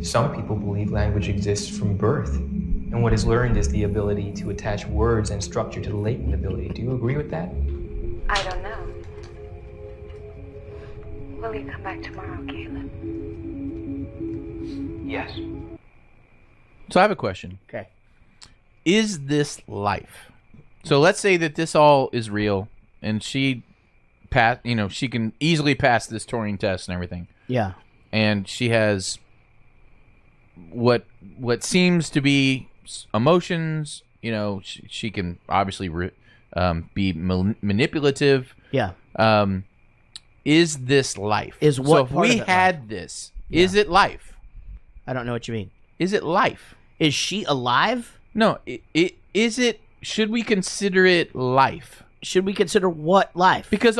Some people believe language exists from birth, and what is learned is the ability to attach words and structure to the latent ability. Do you agree with that? I don't know. Will you come back tomorrow, Caleb? Yes. So I have a question. Okay. Is this life? So let's say that this all is real, and she she can easily pass this Turing test and everything. Yeah. And she has what seems to be emotions. She can obviously be manipulative. Yeah. Is this life? Is what so if part we of it had life? this? Yeah. Is it life? I don't know what you mean. Is it life? Is she alive? No. Is it? Should we consider it life? Should we consider what life? Because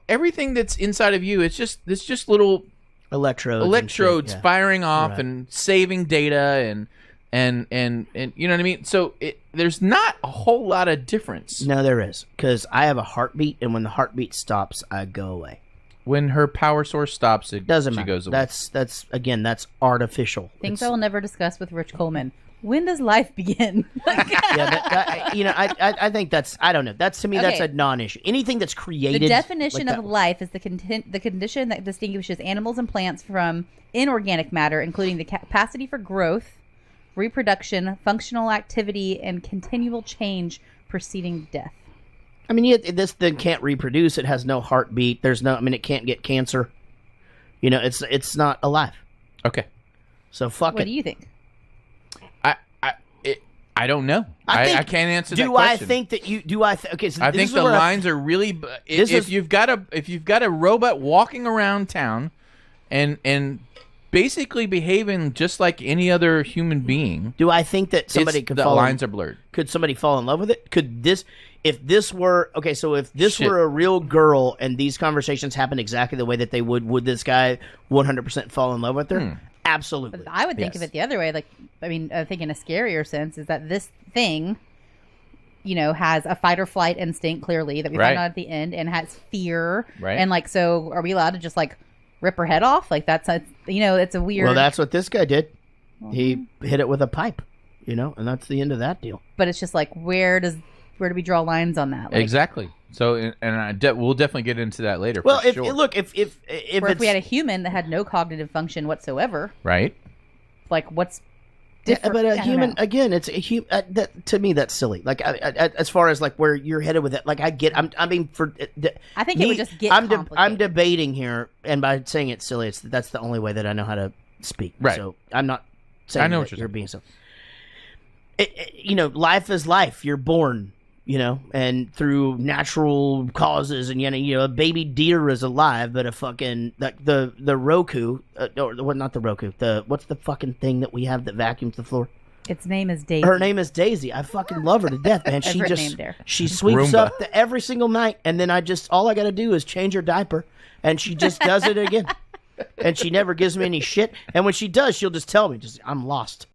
everything that's inside of you, it's just little electrodes firing off right. and saving data and you know what I mean. So there's not a whole lot of difference. No, there is, because I have a heartbeat, and when the heartbeat stops, I go away. When her power source stops, it doesn't she matter. Goes away. That's artificial. Things I will never discuss with Rich Coleman. When does life begin? I think that's, I don't know. That's, to me, that's a non-issue. Anything that's created. The definition of life is the condition that distinguishes animals and plants from inorganic matter, including the capacity for growth, reproduction, functional activity, and continual change preceding death. I mean, this thing can't reproduce. It has no heartbeat. It can't get cancer. It's not alive. Okay. So fuck it. What do you think? I don't know. I can't answer that question. Do I think that you? Do I? Okay, so I think the lines are really. If you've got a robot walking around town, and basically behaving just like any other human being, do I think that somebody could? The lines are blurred. Could somebody fall in love with it? Could this? If this were okay, so if this were a real girl and these conversations happened exactly the way that they would this guy 100% fall in love with her? Absolutely. But I would think of it the other way. I think in a scarier sense is that this thing, has a fight or flight instinct, clearly, that we found out at the end, and has fear. Right. And so are we allowed to just rip her head off? It's a weird. Well, that's what this guy did. He hit it with a pipe, and that's the end of that deal. But it's just where do we draw lines on that? Exactly. So, we'll definitely get into that later. Well, if we had a human that had no cognitive function whatsoever, right? What's different? Yeah, but a human, again, it's a human. To me, that's silly. As far as where you're headed with it, I get. I think it would just get complicated. I'm debating here, and by saying it's silly, that's the only way that I know how to speak. Right. So I'm not saying I know that what you're being so. Life is life. You're born. And through natural causes, and a baby deer is alive, but a fucking the Roku, not the Roku, what's the fucking thing that we have that vacuums the floor? Its name is Daisy. Her name is Daisy. I fucking love her to death, man. She sweeps Roomba. up every single night, and then all I got to do is change her diaper, and she just does it again, and she never gives me any shit. And when she does, she'll just tell me, I'm lost.